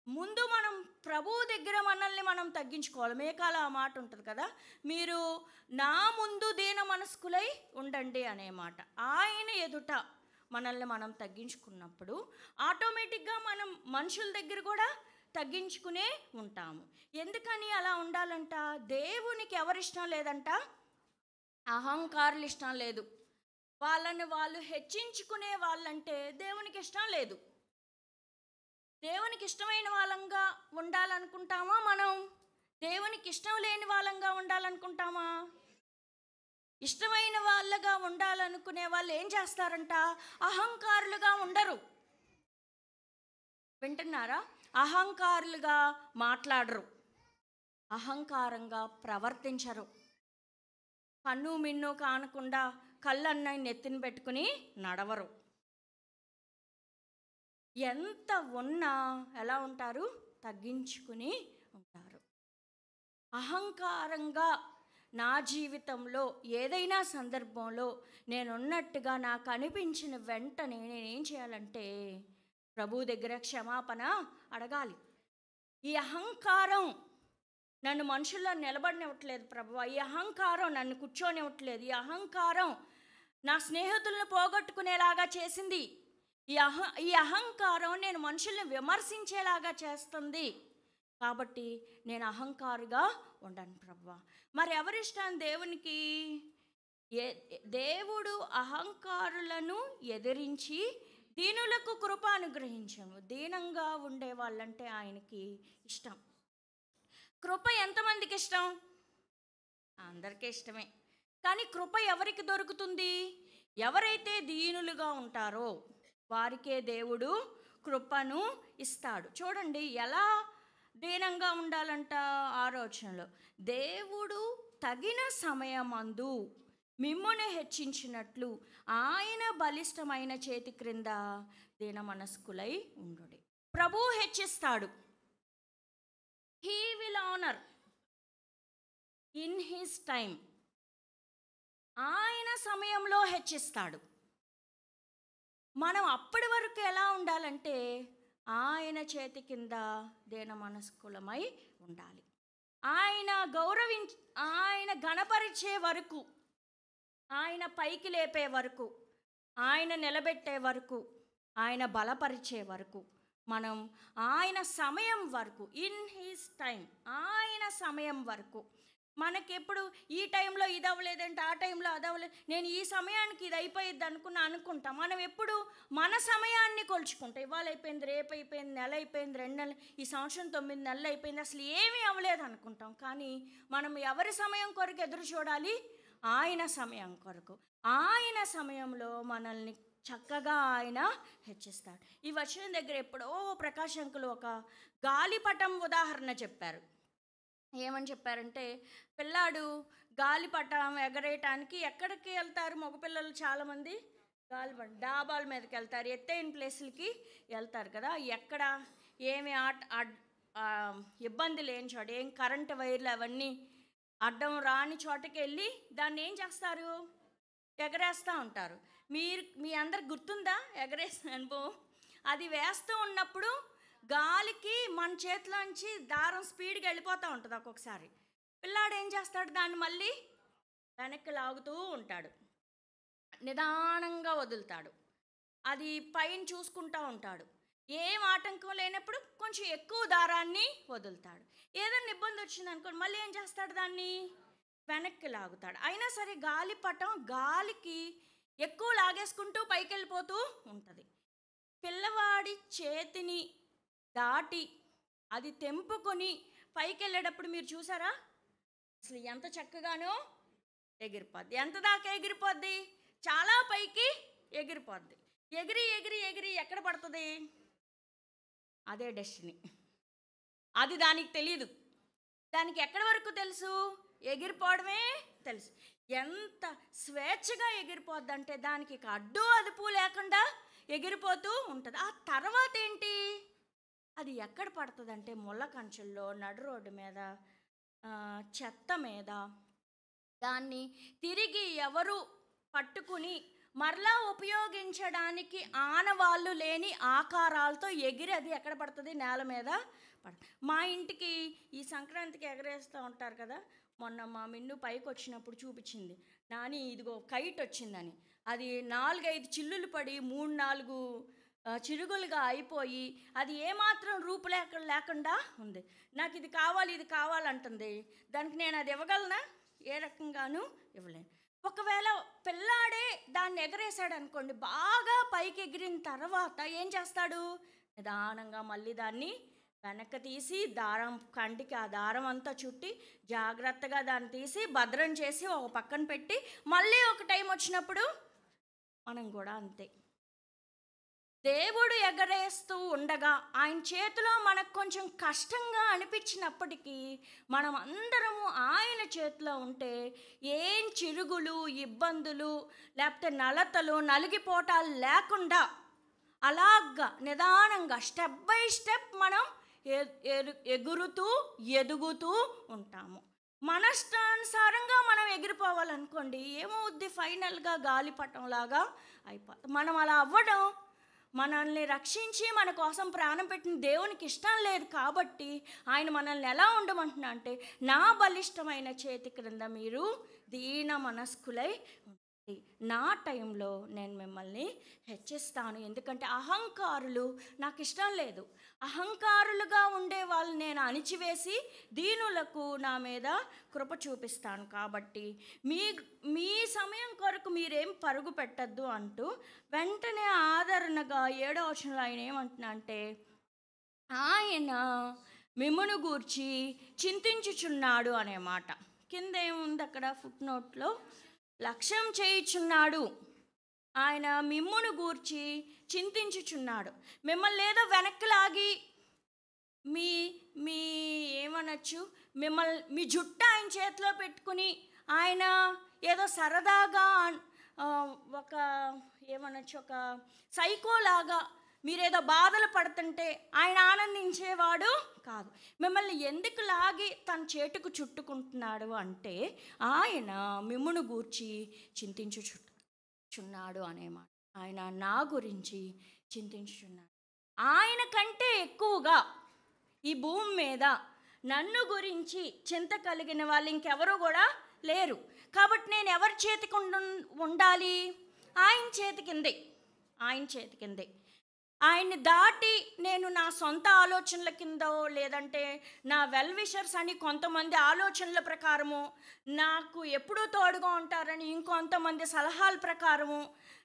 ముందు మనం ప్రభువు దగ్గర మనల్ని మనం తగ్గించుకోవాలి. మేకాల ఆ మాట ఉంటుంది కదా, మీరు నా ముందు దీన మనస్కులై ఉండండి అనే మాట. ఆయన ఎదుట మనల్ని మనం తగ్గించుకున్నప్పుడు ఆటోమేటిక్గా మనం మనుషుల దగ్గర కూడా తగ్గించుకునే ఉంటాము. ఎందుకని అలా ఉండాలంట? దేవునికి ఎవరిష్టం లేదంట? అహంకారులు ఇష్టం లేదు. వాళ్ళని వాళ్ళు హెచ్చించుకునే వాళ్ళంటే దేవునికి ఇష్టం లేదు. దేవునికి ఇష్టమైన వాళ్ళంగా ఉండాలనుకుంటామా మనం? దేవునికి ఇష్టం లేని వాళ్ళంగా ఉండాలనుకుంటామా? ఇష్టమైన వాళ్ళగా ఉండాలనుకునే వాళ్ళు ఏం చేస్తారంట? అహంకారులుగా ఉండరు. వింటున్నారా? అహంకారులుగా మాట్లాడరు, అహంకారంగా ప్రవర్తించరు, కన్ను మిన్ను కానకుండా కళ్ళన్నై నెత్తిన పెట్టుకుని నడవరు. ఎంత ఉన్నా ఎలా ఉంటారు? తగ్గించుకుని ఉంటారు. అహంకారంగా నా జీవితంలో ఏదైనా సందర్భంలో నేనున్నట్టుగా నాకు అనిపించిన వెంటనే నేనేం చేయాలంటే ప్రభు దగ్గర క్షమాపణ అడగాలి. ఈ అహంకారం నన్ను మనుషుల్లో నిలబడనివ్వట్లేదు ప్రభువా, ఈ అహంకారం నన్ను కూర్చోనివ్వట్లేదు, ఈ అహంకారం నా స్నేహితులను పోగొట్టుకునేలాగా చేసింది, ఈ అహంకారం నేను మనుషుల్ని విమర్శించేలాగా చేస్తుంది, కాబట్టి నేను అహంకారిగా ఉండను ప్రభువా. మరి ఎవరిష్టం దేవునికి? దేవుడు అహంకారులను ఎదిరించి దీనులకు కృప అనుగ్రహించను. దీనంగా ఉండే వాళ్ళంటే ఆయనకి ఇష్టం. కృప ఎంతమందికి ఇష్టం? అందరికీ ఇష్టమే. కానీ కృప ఎవరికి దొరుకుతుంది? ఎవరైతే దీనులుగా ఉంటారో వారికే దేవుడు కృపను ఇస్తాడు. చూడండి ఎలా దీనంగా ఉండాలంట. 6వ వచనంలో, దేవుడు తగిన సమయమందు మిమ్మును హెచ్చించినట్లు ఆయన బలిష్టమైన చేతి క్రింద దీన మనస్కులై ఉండుడి. ప్రభువు హెచ్చిస్తాడు. He will honour in his time. ఆయన సమయంలో హెచ్చిస్తాడు. మనం అప్పటి వరకు ఎలా ఉండాలంటే ఆయన చేతి కింద దీన మనస్కులమై ఉండాలి. ఆయన గణపరిచే వరకు, ఆయన పైకి లేపే వరకు, ఆయన నిలబెట్టే వరకు, ఆయన బలపరిచే వరకు మనం ఆయన సమయం వరకు, ఇన్ హిస్ టైం, ఆయన సమయం వరకు, మనకెప్పుడు ఈ టైంలో ఇది అవ్వలేదంటే ఆ టైంలో అది అవ్వలేదు, నేను ఈ సమయానికి ఇది అయిపోయిద్ది అనుకుంటాం. మనం ఎప్పుడు మన సమయాన్ని కొలుచుకుంటాం. ఇవాళ అయిపోయింది, రేపు అయిపోయింది, నెల అయిపోయింది, 2 నెలలు, ఈ సంవత్సరం 9 నెలలు అయిపోయింది, అసలు ఏమీ అవ్వలేదు అనుకుంటాం. కానీ మనం ఎవరి సమయం కొరకు ఎదురు చూడాలి? ఆయన సమయం కొరకు. ఆయన సమయంలో మనల్ని చక్కగా ఆయన హెచ్చిస్తాడు. ఈ వచనం దగ్గర ఎప్పుడో ప్రకాష్ అంకుల్ ఒక గాలిపటం ఉదాహరణ చెప్పారు. ఏమని చెప్పారంటే, పిల్లాడు గాలిపటం ఎగరేయటానికి ఎక్కడికి వెళ్తారు? మగపిల్లలు చాలామంది గాలిపటం డాబాల మీదకి వెళ్తారు, ఎత్తైన ప్లేసులకి వెళ్తారు కదా. ఎక్కడ ఏమి ఇబ్బంది లేని చోట, ఏం కరెంటు వైర్లు అవన్నీ అడ్డం రాని చోటకి వెళ్ళి దాన్ని ఏం చేస్తారు? ఎగరేస్తూ ఉంటారు. మీ అందరికి గుర్తుందా ఎగరేసిన అనుభవం? అది వేస్తూ ఉన్నప్పుడు గాలికి మన చేతిలోంచి దారం స్పీడ్గా వెళ్ళిపోతూ ఉంటుంది. ఒక్కొక్కసారి పిల్లాడు ఏం చేస్తాడు? దాన్ని మళ్ళీ వెనక్కి లాగుతూ ఉంటాడు, నిదానంగా వదులుతాడు, అది పైన చూసుకుంటూ ఉంటాడు. ఏం ఆటంకం లేనప్పుడు కొంచెం ఎక్కువ దారాన్ని వదులుతాడు. ఏదైనా ఇబ్బంది వచ్చింది అనుకోండి, మళ్ళీ ఏం చేస్తాడు? దాన్ని వెనక్కి లాగుతాడు. అయినా సరే గాలిపటం గాలికి ఎక్కువ లాగేసుకుంటూ పైకి వెళ్ళిపోతూ ఉంటుంది. పిల్లవాడి చేతిని దాటి అది తెంపుకొని పైకి వెళ్ళేటప్పుడు మీరు చూసారా? అసలు ఎంత చక్కగానో ఎగిరిపోద్ది. ఎంత దాకా ఎగిరిపోద్ది? చాలా పైకి ఎగిరిపోద్ది. ఎగిరి ఎగిరి ఎగిరి ఎక్కడ పడుతుంది? అదే డెస్టినీ. అది దానికి తెలియదు. దానికి ఎక్కడి వరకు తెలుసు? ఎగిరిపోవడమే తెలుసు. ఎంత స్వేచ్ఛగా ఎగిరిపోద్ది అంటే దానికి అడ్డు అదుపు లేకుండా ఎగిరిపోతూ ఉంటుంది. ఆ తర్వాత ఏంటి? అది ఎక్కడ పడుతుంది అంటే ముళ్ళ కంచెల్లో, నడు రోడ్డు మీద, చెత్త మీద. దాన్ని తిరిగి ఎవరు పట్టుకుని మరలా ఉపయోగించడానికి ఆనవాళ్ళు లేని ఆకారాలతో ఎగిరి అది ఎక్కడ పడుతుంది? నేల మీద పడుతుంది. మా ఇంటికి ఈ సంక్రాంతికి ఎగరేస్తూ ఉంటారు కదా. మొన్న మా మిన్ను పైకి వచ్చినప్పుడు చూపించింది, నాని ఇదిగో కైట్ వచ్చిందని. అది 4-5 చిల్లులు పడి 3-4 చిరుగులుగా అయిపోయి అది ఏమాత్రం లేకుండా ఉంది. నాకు ఇది కావాలంటుంది. దానికి నేను అది ఇవ్వగలనా? ఏ రకంగానూ ఇవ్వలేను. ఒకవేళ పిల్లాడే దాన్ని ఎగరేసాడు అనుకోండి, బాగా పైకి ఎగిరిన తర్వాత ఏం చేస్తాడు? నిదానంగా మళ్ళీ దాన్ని వెనక్కి తీసి కంటికి ఆ దారం అంతా చుట్టి జాగ్రత్తగా దాన్ని తీసి భద్రం చేసి ఒక పక్కన పెట్టి మళ్ళీ ఒక టైం వచ్చినప్పుడు మనం కూడా అంతే. దేవుడు ఎగరేస్తూ ఉండగా ఆయన చేతిలో మనకు కొంచెం కష్టంగా అనిపించినప్పటికీ మనం అందరము ఆయన చేతిలో ఉంటే ఏం చిరుగులు, ఇబ్బందులు, లేకపోతే నలతలు, నలిగిపోటాలు లేకుండా అలాగా నిదానంగా స్టెప్ బై స్టెప్ మనం ఎగురుతూ ఎదుగుతూ ఉంటాము. మన ఇష్టానుసారంగా మనం ఎగిరిపోవాలనుకోండి, ఏమవుద్ది? ఫైనల్గా గాలిపటంలాగా అయిపోతుంది. మనం అలా అవ్వడం, మనల్ని రక్షించి మన కోసం ప్రాణం పెట్టిన దేవునికి ఇష్టం లేదు. కాబట్టి ఆయన మనల్ని ఎలా ఉండమంటున్నా అంటే, నా బలిష్టమైన చేతి క్రింద మీరు దీన మనస్కులై ఉండండి, నా టైంలో నేను మిమ్మల్ని హెచ్చిస్తాను. ఎందుకంటే అహంకారులు నాకు ఇష్టం లేదు. అహంకారులుగా ఉండే వాళ్ళని నేను అణిచివేసి దీనులకు నా మీద కృప చూపిస్తాను. కాబట్టి మీ సమయం కొరకు మీరేం పరుగు పెట్టద్దు అంటూ వెంటనే ఆదరణగా 7వ వచనంలో ఆయన ఏమంటున్నా అంటే, ఆయన మిమ్మును గూర్చి చింతించుచున్నాడు అనే మాట. కింద ఏముంది అక్కడ ఫుట్ నోట్లో? లక్ష్యం చేయుచున్నాడు. ఆయన మిమ్మును గూర్చి చింతించుచున్నాడు. మిమ్మల్ని ఏదో వెనక్కి లాగి మీ ఏమనొచ్చు, మీ జుట్టు ఆయన చేతిలో పెట్టుకుని ఆయన ఏదో సరదాగా ఒక ఏమనొచ్చు, ఒక సైకోలాగా మీరేదో బాధలు పడుతుంటే ఆయన ఆనందించేవాడు కాదు. మిమ్మల్ని ఎందుకు లాగి తన చేటుకు చుట్టుకుంటున్నాడు అంటే, ఆయన మిమ్మును గూర్చి చింతించుచున్నాడు అనే మాట. ఆయన నా గురించి చింతించుచున్నాడు. ఆయన కంటే ఎక్కువగా ఈ భూమి మీద నన్ను గురించి చింత కలిగిన వాళ్ళు ఇంకెవరు కూడా లేరు. కాబట్టి నేను ఎవరి చేతికి ఉండాలి? ఆయన చేతి కిందే. ఆయన్ని దాటి నేను నా సొంత ఆలోచనల కిందో, లేదంటే నా వెల్ విషర్స్ అని కొంతమంది ఆలోచనల ప్రకారము, నాకు ఎప్పుడూ తోడుగా ఉంటారని ఇంకొంతమంది సలహాల ప్రకారము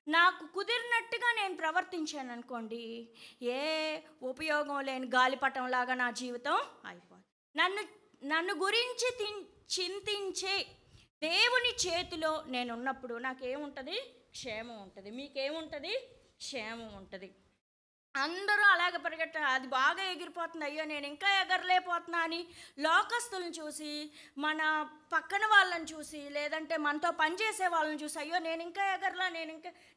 నాకు కుదిరినట్టుగా నేను ప్రవర్తించాను అనుకోండి, ఏ ఉపయోగం లేని గాలిపటంలాగా నా జీవితం అయిపోతుంది. నన్ను గురించి చింతించే దేవుని చేతిలో నేను ఉన్నప్పుడు నాకేముంటుంది? క్షేమం ఉంటుంది. మీకేముంటుంది? క్షేమం ఉంటుంది. అందరూ అలాగ అది బాగా ఎగిరిపోతుంది, అయ్యో నేను ఇంకా ఎగరలేకపోతున్నా అని లోకస్తులను చూసి, మన పక్కన వాళ్ళని చూసి, లేదంటే మనతో పనిచేసే వాళ్ళని చూసి, అయ్యో నేను ఇంకా ఎగరలా,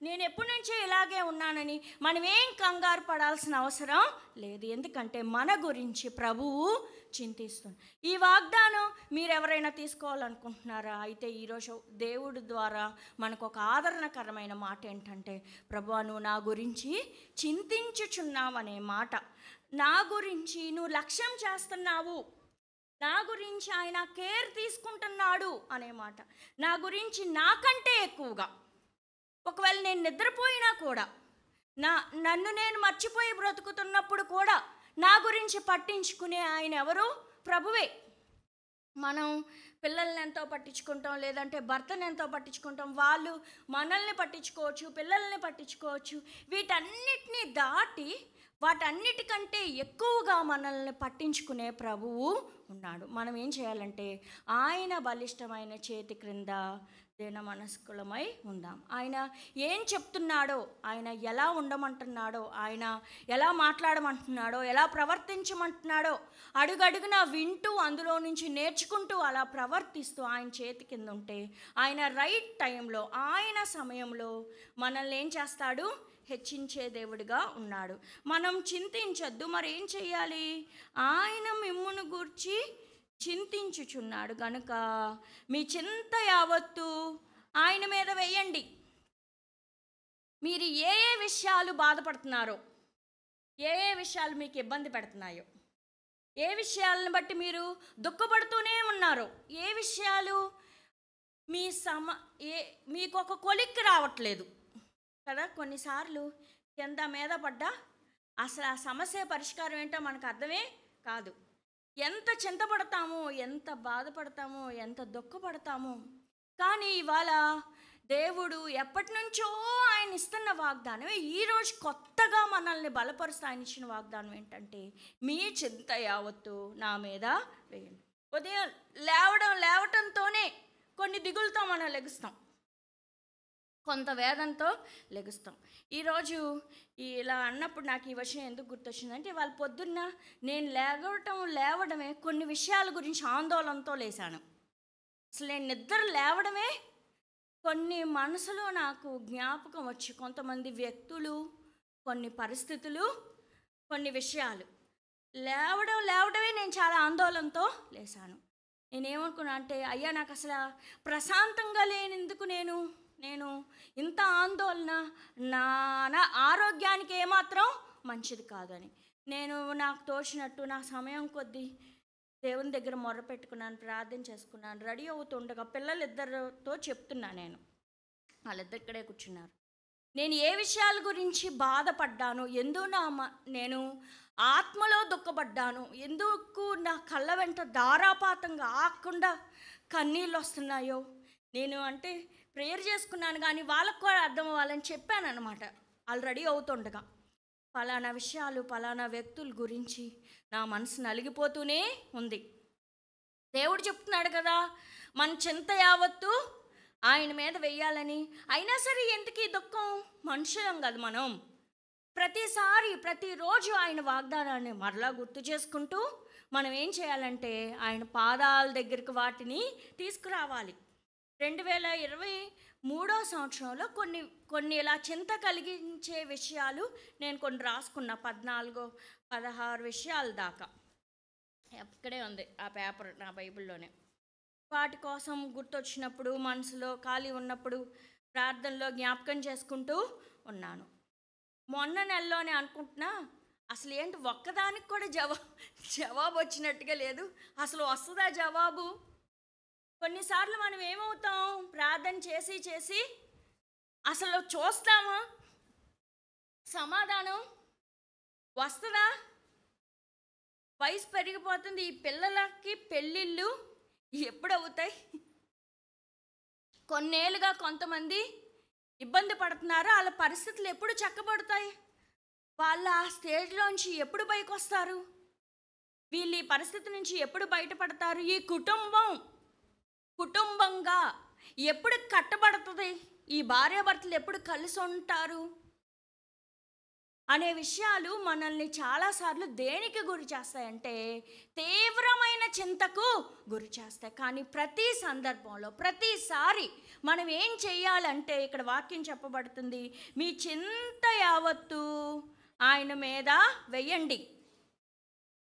నేను ఎప్పటి నుంచే ఇలాగే ఉన్నానని మనమేం కంగారు పడాల్సిన అవసరం లేదు. ఎందుకంటే మన గురించి ప్రభువు చింతిస్తుంది. ఈ వాగ్దానం మీరెవరైనా తీసుకోవాలనుకుంటున్నారా? అయితే ఈరోజు దేవుడి ద్వారా మనకు ఒక ఆదరణకరమైన మాట ఏంటంటే, ప్రభువా నువ్వు నా గురించి చింతించుచున్నావు అనే మాట. నా గురించి నువ్వు లక్ష్యం చేస్తున్నావు, నా గురించి ఆయన కేర్ తీసుకుంటున్నాడు అనే మాట. నా గురించి నాకంటే ఎక్కువగా, ఒకవేళ నేను నిద్రపోయినా కూడా, నన్ను నేను మర్చిపోయి బ్రతుకుతున్నప్పుడు కూడా నా గురించి పట్టించుకునే ఆయన ఎవరు? ప్రభువే. మనం పిల్లల్ని ఎంతో పట్టించుకుంటాం, లేదంటే భర్తను ఎంతో పట్టించుకుంటాం, వాళ్ళు మనల్ని పట్టించుకోవచ్చు, పిల్లల్ని పట్టించుకోవచ్చు. వీటన్నిటినీ దాటి వాటన్నిటికంటే ఎక్కువగా మనల్ని పట్టించుకునే ప్రభువు ఉన్నాడు. మనం ఏం చేయాలంటే ఆయన బలిష్టమైన చేతి క్రింద దీన మనస్కులమై ఉందాం. ఆయన ఏం చెప్తున్నాడో, ఆయన ఎలా ఉండమంటున్నాడో, ఆయన ఎలా మాట్లాడమంటున్నాడో, ఎలా ప్రవర్తించమంటున్నాడో అడుగడుగునా వింటూ అందులో నుంచి నేర్చుకుంటూ అలా ప్రవర్తిస్తూ ఆయన చేతి కింద ఉంటే, ఆయన రైట్ టైంలో, ఆయన సమయంలో మనల్ని ఏం చేస్తాడు? హెచ్చించే దేవుడిగా ఉన్నాడు. మనం చింతించొద్దు. మరి ఏం చెయ్యాలి? ఆయన మిమ్మును గూర్చి చింతించుచున్నాడు గనుక మీ చింత యావత్తు ఆయన మీద వేయండి. మీరు ఏ ఏ విషయాలు బాధపడుతున్నారో, ఏ ఏ విషయాలు మీకు ఇబ్బంది పెడుతున్నాయో, ఏ విషయాలను బట్టి మీరు దుఃఖపడుతూనే ఉన్నారో, ఏ విషయాలు మీ మీకు ఒక కొలిక్కి రావట్లేదు కదా. కొన్నిసార్లు కింద మీద పడ్డా అసలు ఆ సమస్య పరిష్కారం ఏంటో మనకు అర్థమే కాదు. ఎంత చింతపడతామో, ఎంత బాధపడతామో, ఎంత దుఃఖపడతామో. కానీ ఇవాళ దేవుడు ఎప్పటి నుంచో ఆయన ఇస్తున్న వాగ్దానం, ఈరోజు కొత్తగా మనల్ని బలపరుస్తూ ఆయన ఇచ్చిన వాగ్దానం ఏంటంటే, మీ చింత యావత్తు నా మీద వేయండి. ఉదయం లేవటంతోనే కొన్ని దిగులతో మనం లెగుస్తాం, కొంత వేదంతో లెగుస్తాం. ఈరోజు ఇలా అన్నప్పుడు నాకు ఈ విషయం ఎందుకు గుర్తొచ్చిందంటే, వాళ్ళ పొద్దున్న నేను లేవడమే కొన్ని విషయాల గురించి ఆందోళనతో లేచాను. అసలు నేను నిద్ర లేవడమే కొన్ని మనసులో నాకు జ్ఞాపకం వచ్చి, కొంతమంది వ్యక్తులు, కొన్ని పరిస్థితులు, కొన్ని విషయాలు లేవడమే నేను చాలా ఆందోళనతో లేచాను. నేనేమనుకున్నా అంటే, అయ్యా నాకు అసలు ప్రశాంతంగా లేనందుకు నేను ఇంత ఆందోళన నా ఆరోగ్యానికి ఏమాత్రం మంచిది కాదని నాకు తోచినట్టు నా సమయం కొద్దీ దేవుని దగ్గర మొర్ర పెట్టుకున్నాను, ప్రార్థన చేసుకున్నాను. రెడీ అవుతుండగా పిల్లలిద్దరితో చెప్తున్నాను, వాళ్ళిద్దరు ఇక్కడే కూర్చున్నారు. నేను ఏ విషయాల గురించి బాధపడ్డాను, నేను ఆత్మలో దుఃఖపడ్డాను, ఎందుకు నా కళ్ళ వెంట ధారాపాతంగా ఆకుండా కన్నీళ్ళు వస్తున్నాయో, నేను అంటే ప్రేయర్ చేసుకున్నాను కానీ వాళ్ళకు కూడా అర్థం అవ్వాలని చెప్పాను అనమాట. వాళ్ళు రెడీ అవుతుండగా పలానా విషయాలు, పలానా వ్యక్తుల గురించి నా మనసు నలిగిపోతూనే ఉంది. దేవుడు చెప్తున్నాడు కదా, మన చింత యావత్తు ఆయన మీద వెయ్యాలని. అయినా సరే ఎందుకు ఈ దుఃఖం? మనుషులం కదా మనం. ప్రతిరోజు ఆయన వాగ్దానాన్ని మరలా గుర్తు చేసుకుంటూ మనం ఏం చేయాలంటే, ఆయన పాదాల దగ్గరికి వాటిని తీసుకురావాలి. 2023 సంవత్సరంలో కొన్ని ఇలా చింత కలిగించే విషయాలు నేను కొన్ని రాసుకున్నా, 14-16 విషయాల దాకా. ఇక్కడే ఉంది ఆ పేపర్ నా బైబిల్లోనే. వాటి కోసం గుర్తొచ్చినప్పుడు, మనసులో ఖాళీ ఉన్నప్పుడు ప్రార్థనలో జ్ఞాపకం చేసుకుంటూ ఉన్నాను. మొన్న నెలలోనే అనుకుంటున్నా, అసలు ఏంటి ఒక్కదానికి కూడా జవాబు వచ్చినట్టుగా లేదు. అసలు వస్తుందా జవాబు? కొన్నిసార్లు మనం ఏమవుతాం, ప్రార్థన చేసి అసలు చూస్తామా సమాధానం వస్తుందా? వయసు పెరిగిపోతుంది, ఈ పిల్లలకి పెళ్ళిళ్ళు ఎప్పుడు అవుతాయి? కొన్నేళ్ళుగా కొంతమంది ఇబ్బంది పడుతున్నారు, వాళ్ళ పరిస్థితులు ఎప్పుడు చక్కబడతాయి? వాళ్ళ ఆ స్టేజ్లోంచి ఎప్పుడు పైకి వస్తారు? వీళ్ళు ఈ పరిస్థితి నుంచి ఎప్పుడు బయటపడతారు? ఈ కుటుంబంగా ఎప్పుడు కట్టబడుతుంది? ఈ భార్యాభర్తలు ఎప్పుడు కలిసి ఉంటారు అనే విషయాలు మనల్ని చాలాసార్లు దేనికి గురి చేస్తాయంటే, తీవ్రమైన చింతకు గురి చేస్తాయి. కానీ ప్రతి సందర్భంలో, ప్రతిసారి మనం ఏం చెయ్యాలంటే, ఇక్కడ వాక్యం చెప్పబడుతుంది, మీ చింత యావత్తు ఆయన మీద వెయ్యండి.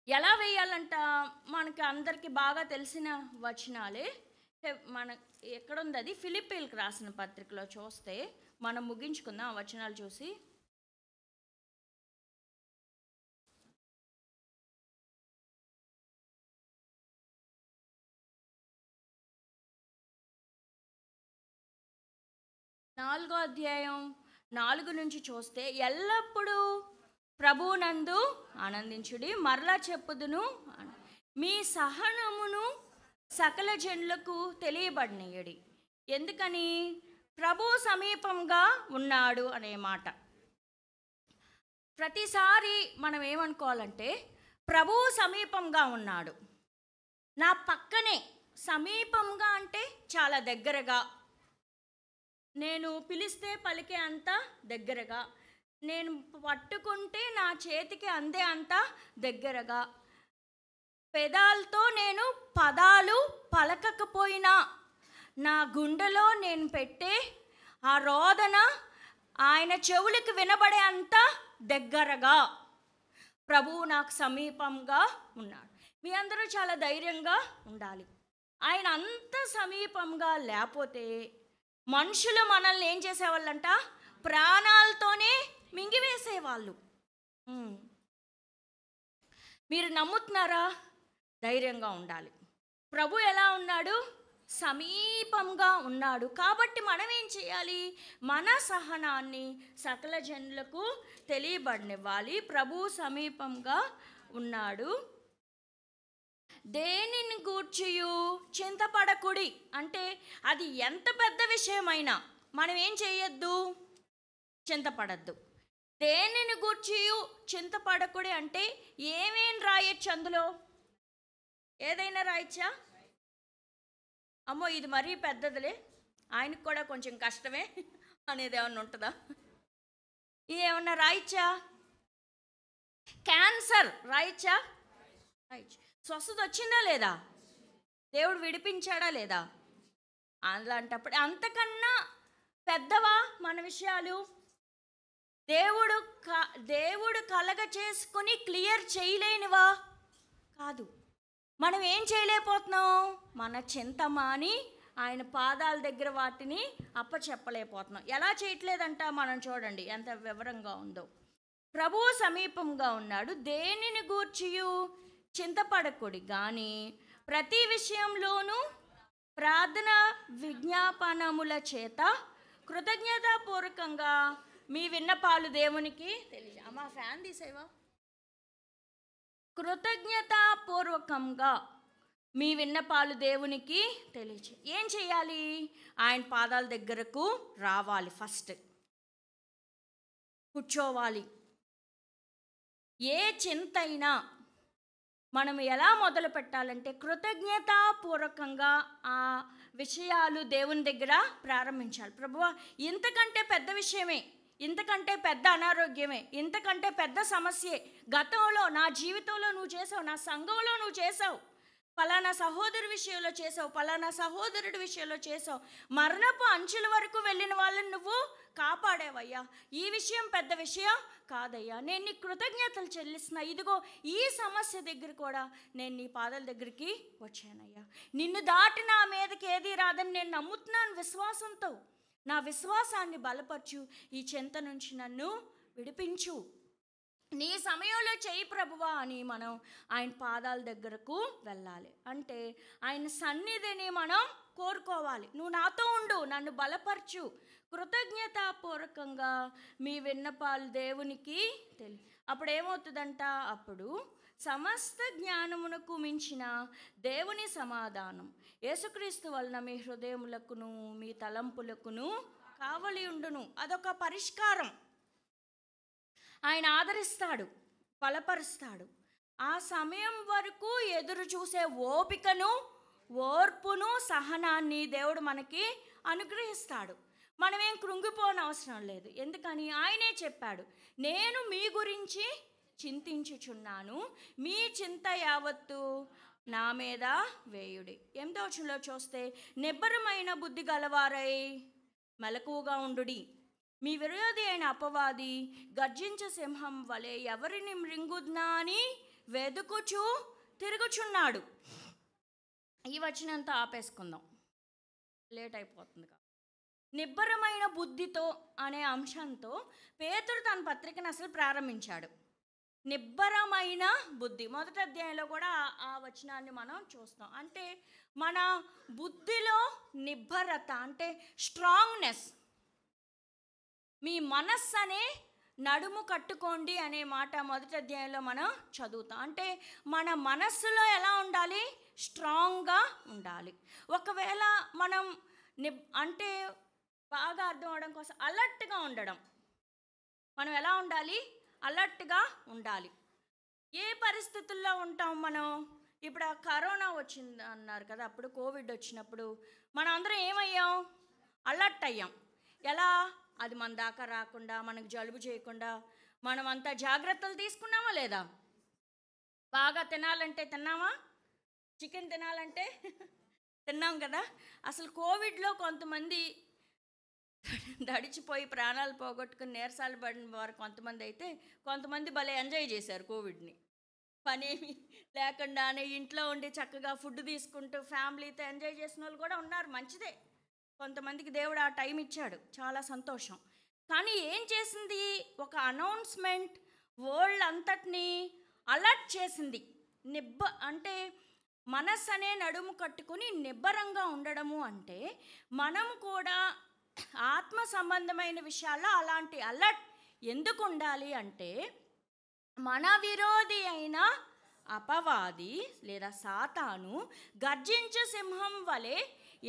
ఎలా వేయాలంట? మనకి అందరికీ బాగా తెలిసిన వచనాలే. ఎక్కడుంది అది? ఫిలిప్పీలకు రాసిన పత్రికలో చూస్తే మనం ముగించుకుందాం ఆ వచనాలు చూసి. నాలుగో అధ్యాయం 4 నుంచి చూస్తే, ఎల్లప్పుడూ ప్రభువునందు ఆనందించుడి, మరలా చెప్పుదును, మీ సహనమును సకల జనులకు తెలియబడినయడి. ఎందుకని? ప్రభు సమీపంగా ఉన్నాడు అనే మాట. ప్రతిసారి మనం ఏమనుకోవాలంటే, ప్రభు సమీపంగా ఉన్నాడు, నా పక్కనే. సమీపంగా అంటే చాలా దగ్గరగా, నేను పిలిస్తే పలికే అంత దగ్గరగా, నేను పట్టుకుంటే నా చేతికి అందే అంత దగ్గరగా, పెదాలతో నేను పదాలు పలకకపోయినా నా గుండెలో నేను పెట్టే ఆ రోదన ఆయన చెవులకు వినబడే అంత దగ్గరగా ప్రభువు నాకు సమీపంగా ఉన్నాడు. మీ అందరూ చాలా ధైర్యంగా ఉండాలి. ఆయన అంత సమీపంగా లేకపోతే మనుషులు మనల్ని ఏం చేసేవాళ్ళంట? ప్రాణాలతోనే మింగివేసేవాళ్ళు. మీరు నమ్ముతున్నారా? ధైర్యంగా ఉండాలి. ప్రభు ఎలా ఉన్నాడు? సమీపంగా ఉన్నాడు. కాబట్టి మనం ఏం చేయాలి? మన సహనాన్ని సకల జనులకు తెలియబడనివ్వాలి. ప్రభు సమీపంగా ఉన్నాడు. దేనిని గూర్చియు చింతపడకుడి అంటే అది ఎంత పెద్ద విషయమైనా మనం ఏం చేయొద్దు? చింతపడద్దు. దేనిని గూర్చియు చింతపడకుడి అంటే ఏమేం రాయొచ్చు అందులో? ఏదైనా రాయచ్చా? అమ్మో ఇది మరీ పెద్దదిలే, ఆయనకు కూడా కొంచెం కష్టమే అనేది ఏమన్నా ఉంటుందా? ఏమన్నా రాయచ్చా? క్యాన్సర్ రాయచ్చా? రాయచ్చు. స్వస్థత వచ్చిందా లేదా? దేవుడు విడిపించాడా లేదా? అలాంటప్పుడు అంతకన్నా పెద్దవా మన విషయాలు? దేవుడు కలగ చేసుకుని క్లియర్ చేయలేనివా? కాదు. మనం ఏం చేయలేకపోతున్నాం? మన చింతమాని ఆయన పాదాల దగ్గర వాటిని అప్పచెప్పలేకపోతున్నాం. ఎలా చేయట్లేదంట మనం చూడండి ఎంత వివరంగా ఉందో. ప్రభువు సమీపంగా ఉన్నాడు. దేనిని గూర్చియు చింతపడకుడి కానీ ప్రతి విషయంలోనూ ప్రార్థన విజ్ఞాపనముల చేత కృతజ్ఞతాపూర్వకంగా మీ విన్నపాలు దేవునికి తెలియ. అమ్మా ఫ్యాన్ తీసేవా? కృతజ్ఞతాపూర్వకంగా మీ విన్నపాలు దేవునికి తెలియచే. ఏం చేయాలి? ఆయన పాదాల దగ్గరకు రావాలి. ఫస్ట్ కూర్చోవాలి. ఏ చింత అయినా మనం ఎలా మొదలు పెట్టాలంటే కృతజ్ఞతాపూర్వకంగా ఆ విషయాలు దేవుని దగ్గర ప్రారంభించాలి. ప్రభువా ఇంతకంటే పెద్ద విషయమే, ఇంతకంటే పెద్ద అనారోగ్యమే, ఇంతకంటే పెద్ద సమస్యే గతంలో నా జీవితంలో నువ్వు చేసావు, నా సంఘంలో నువ్వు చేసావు, పలానా సహోదరు విషయంలో చేసావు, పలానా సహోదరుడి విషయంలో చేసావు, మరణపు అంచుల వరకు వెళ్ళిన వాళ్ళని నువ్వు కాపాడేవయ్యా. ఈ విషయం పెద్ద విషయం కాదయ్యా, నేను నీ కృతజ్ఞతలు చెల్లిస్తున్నా. ఇదిగో ఈ సమస్య దగ్గర కూడా నేను నీ పాదాల దగ్గరికి వచ్చానయ్యా. నిన్ను దాటి నా మీదకి ఏది రాదని నేను నమ్ముతున్నాను విశ్వాసంతో. నా విశ్వాసాన్ని బలపరచు, ఈ చింత నుంచి నన్ను విడిపించు, నీ సమయంలో చేయి ప్రభువా అని మనం ఆయన పాదాల దగ్గరకు వెళ్ళాలి. అంటే ఆయన సన్నిధిని మనం కోరుకోవాలి. నువ్వు నాతో ఉండు, నన్ను బలపరచు. కృతజ్ఞతాపూర్వకంగా మీ విన్నపాలు దేవునికి అప్పుడు ఏమవుతుందంట? అప్పుడు సమస్త జ్ఞానమునకు మించిన దేవుని సమాధానం యేసుక్రీస్తు వలన మీ హృదయములకును మీ తలంపులకును కావలి ఉండును. అదొక పరిష్కారం. ఆయన ఆదరిస్తాడు, బలపరుస్తాడు. ఆ సమయం వరకు ఎదురు చూసే ఓపికను, ఓర్పును, సహనాన్ని దేవుడు మనకి అనుగ్రహిస్తాడు. మనమేం కృంగిపోనవసరం లేదు. ఎందుకని? ఆయనే చెప్పాడు, నేను మీ గురించి చింతించుచున్నాను, మీ చింత యావత్తు నా మీద వేయుడి. 8వ వచనంలో చూస్తే నిబ్బరమైన బుద్ధి గలవారై మెలకువగా ఉండుడి. మీ విరోధి అయిన అపవాది గర్జించే సింహం వలె ఎవరిని మృంగుద్నా అని వెదుకుచూ తిరుగుచున్నాడు. ఈ వచనంతో ఆపేసుకుందాం, లేట్ అయిపోతుంది. నిబ్బరమైన బుద్ధితో అనే అంశంతో పేతురు తన పత్రికను అసలు ప్రారంభించాడు. నిబ్బరమైన బుద్ధి 1వ అధ్యాయంలో కూడా ఆ వచనాన్ని మనం చూస్తాం. అంటే మన బుద్ధిలో నిబ్బరత అంటే స్ట్రాంగ్నెస్. మీ మనస్సు అనే నడుము కట్టుకోండి అనే మాట 1వ అధ్యాయంలో మనం చదువుతాం. అంటే మన మనస్సులో ఎలా ఉండాలి? స్ట్రాంగ్గా ఉండాలి. ఒకవేళ మనం అంటే బాగా అర్థం అవడం కోసం అలర్ట్గా ఉండడం. మనం ఎలా ఉండాలి? అలర్ట్గా ఉండాలి. ఏ పరిస్థితుల్లో ఉంటాం మనం? ఇప్పుడు కరోనా వచ్చింది అన్నారు కదా, అప్పుడు కోవిడ్ వచ్చినప్పుడు మనం అందరం ఏమయ్యాం? అలర్ట్ అయ్యాం. ఎలా? అది మన దాకా రాకుండా, మనకు జలుబు చేయకుండా మనం అంతా జాగ్రత్తలు తీసుకున్నామా లేదా? బాగా తినాలంటే తిన్నామా? చికెన్ తినాలంటే తిన్నాం కదా. అసలు కోవిడ్లో కొంతమంది దడిచిపోయి ప్రాణాలు పోగొట్టుకుని నీరసాలు పడిన వారు కొంతమంది అయితే, కొంతమంది భలే ఎంజాయ్ చేశారు కోవిడ్ని. పనేమి లేకుండానే ఇంట్లో ఉండి చక్కగా ఫుడ్ తీసుకుంటూ ఫ్యామిలీతో ఎంజాయ్ చేసిన వాళ్ళు కూడా ఉన్నారు. మంచిదే, కొంతమందికి దేవుడు ఆ టైం ఇచ్చాడు, చాలా సంతోషం. కానీ ఏం చేసింది? ఒక అనౌన్స్మెంట్ వరల్డ్ అంతటినీ అలర్ట్ చేసింది. అంటే మనస్సు అనే నడుము కట్టుకుని నిబ్బరంగా ఉండడము అంటే మనం కూడా ఆత్మ సంబంధమైన విషయాల్లో అలాంటి అలర్ట్ ఎందుకు ఉండాలి అంటే, మన విరోధి అయిన అపవాది లేదా సాతాను గర్జించు సింహం వలె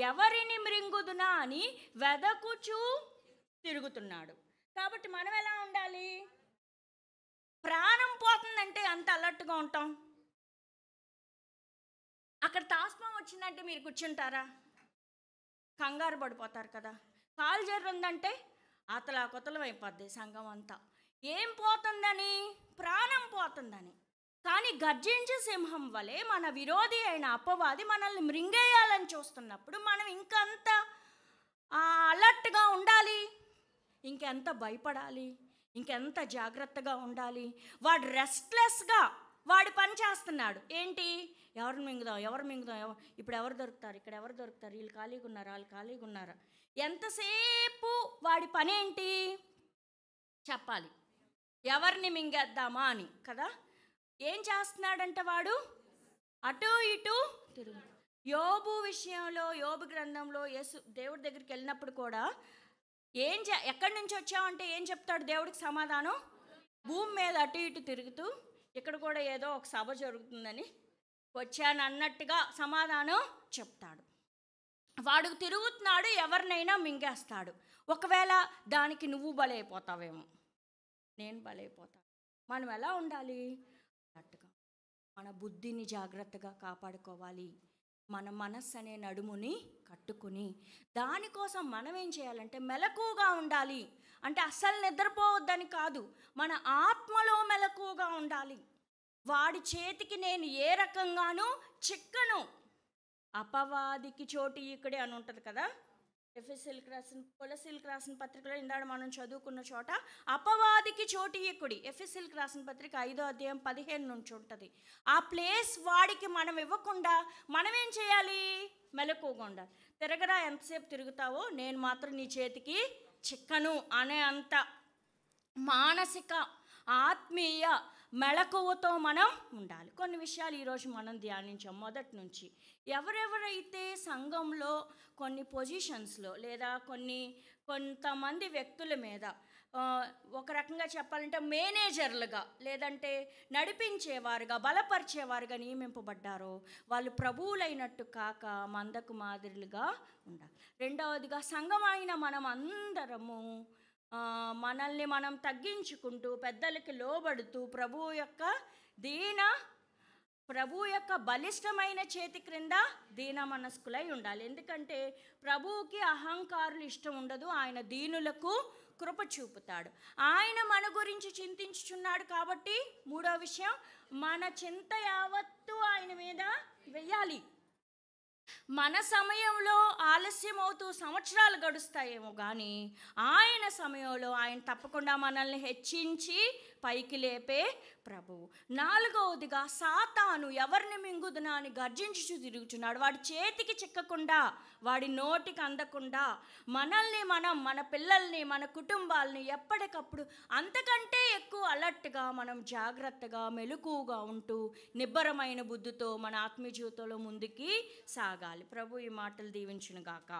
ఎవరిని మృంగుదునా అని వెదకుచూ తిరుగుతున్నాడు. కాబట్టి మనం ఎలా ఉండాలి? ప్రాణం పోతుందంటే అంత అలర్ట్గా ఉంటాం. అక్కడ తాస్పం వచ్చిందంటే మీరు కూర్చుంటారా? కంగారు పడిపోతారు కదా. కాలు జర్రుందంటే అతలా కొతలం అయిపోద్ది సంఘం అంతా. ఏం పోతుందని? ప్రాణం పోతుందని. కానీ గర్జించే సింహం వలె మన విరోధి అయిన అపవాది మనల్ని మృంగేయాలని చూస్తున్నప్పుడు మనం ఇంకంత అలర్ట్గా ఉండాలి, ఇంకెంత భయపడాలి, ఇంకెంత జాగ్రత్తగా ఉండాలి. వాడు రెస్ట్లెస్గా వాడి పని చేస్తున్నాడు. ఏంటి? ఎవరు మింగుదాం. ఇప్పుడు ఎవరు దొరుకుతారు, ఇక్కడ ఎవరు దొరుకుతారు, వీళ్ళు ఖాళీగా ఉన్నారా, వాళ్ళు ఖాళీగా ఉన్నారా. ఎంతసేపు వాడి పని ఏంటి? చెప్పాలి, ఎవరిని మింగేద్దామా అని కదా. ఏం చేస్తున్నాడంటే వాడు అటు ఇటు తిరుగు. యోబు విషయంలో, యోబు గ్రంథంలో యేసు దేవుడి దగ్గరికి వెళ్ళినప్పుడు కూడా ఎక్కడి నుంచి వచ్చావంటే ఏం చెప్తాడు దేవుడికి సమాధానం? భూమి మీద అటు ఇటు తిరుగుతూ ఇక్కడ కూడా ఏదో ఒక సభ జరుగుతుందని వచ్చాను అన్నట్టుగా సమాధానం చెప్తాడు. వాడు తిరుగుతున్నాడు, ఎవరినైనా మింగేస్తాడు. ఒకవేళ దానికి నువ్వు బలైపోతావేమో, నేను బలైపోతాను. మనం ఎలా ఉండాలి? అన్నట్టుగా మన బుద్ధిని జాగ్రత్తగా కాపాడుకోవాలి. మన మనస్సు అనే నడుముని కట్టుకుని దానికోసం మనం ఏం చేయాలంటే మెలకువగా ఉండాలి. అంటే అస్సలు నిద్రపోవద్దని కాదు, మన ఆత్మలో మెలకువగా ఉండాలి. వాడి చేతికి నేను ఏ రకంగానూ చిక్కను. అపవాదికి చోటు ఇక్కడే అని ఉంటుంది కదా. కొలసీలకు రాసిన పత్రికలో ఇందాక మనం చదువుకున్న చోట అపవాదికి చోటు ఇక్కుడి. ఎఫెసీలకు రాసిన పత్రిక 5వ అధ్యాయం 15 నుంచి ఉంటుంది. ఆ ప్లేస్ వాడికి మనం ఇవ్వకుండా మనం ఏం చేయాలి? మెలకువగా ఉండాలి. తిరగరా, ఎంతసేపు తిరుగుతావో, నేను మాత్రం నీ చేతికి చిక్కను అనే అంత మానసిక ఆత్మీయ మెళకువతో మనం ఉండాలి. కొన్ని విషయాలు ఈరోజు మనం ధ్యానించాం. మొదటి నుంచి ఎవరెవరైతే సంఘంలో కొన్ని పొజిషన్స్లో లేదా కొంతమంది వ్యక్తుల మీద ఒక రకంగా చెప్పాలంటే మేనేజర్లుగా లేదంటే నడిపించేవారుగా బలపరిచేవారుగా నియమింపబడ్డారో వాళ్ళు ప్రభువులైనట్టు కాక మందకు మాదిరిలుగా ఉండాలి. రెండవదిగా సంఘమైన మనం అందరము మనల్ని మనం తగ్గించుకుంటూ పెద్దలకి లోబడుతూ ప్రభు యొక్క బలిష్టమైన చేతి క్రింద దీన మనస్కులై ఉండాలి. ఎందుకంటే ప్రభువుకి అహంకారులు ఇష్టం ఉండదు. ఆయన దీనులకు కృప చూపుతాడు. ఆయన మన గురించి చింతించుచున్నాడు. కాబట్టి మూడో విషయం, మన చింత యావత్తు ఆయన మీద వెయ్యాలి. మన సమయంలో ఆలస్యం అవుతూ సంవత్సరాలు గడుస్తాయేమో కానీ ఆయన సమయంలో ఆయన తప్పకుండా మనల్ని హెచ్చించి పైకి లేపే ప్రభువు. నాలుగవదిగా సాతాను ఎవరిని మింగుదునా అని గర్జించుచు తిరుగుతున్నాడు. వాడి చేతికి చిక్కకుండా, వాడి నోటికి అందకుండా మనల్ని మన పిల్లల్ని, మన కుటుంబాలని ఎప్పటికప్పుడు అంతకంటే ఎక్కువ అలర్ట్గా మనం జాగ్రత్తగా మెలకువగా ఉంటూ నిబ్బరమైన బుద్ధితో మన ఆత్మీయ జీవితంలో ముందుకి సాగాలి. ప్రభు ఈ మాటలు దీవించును గాక.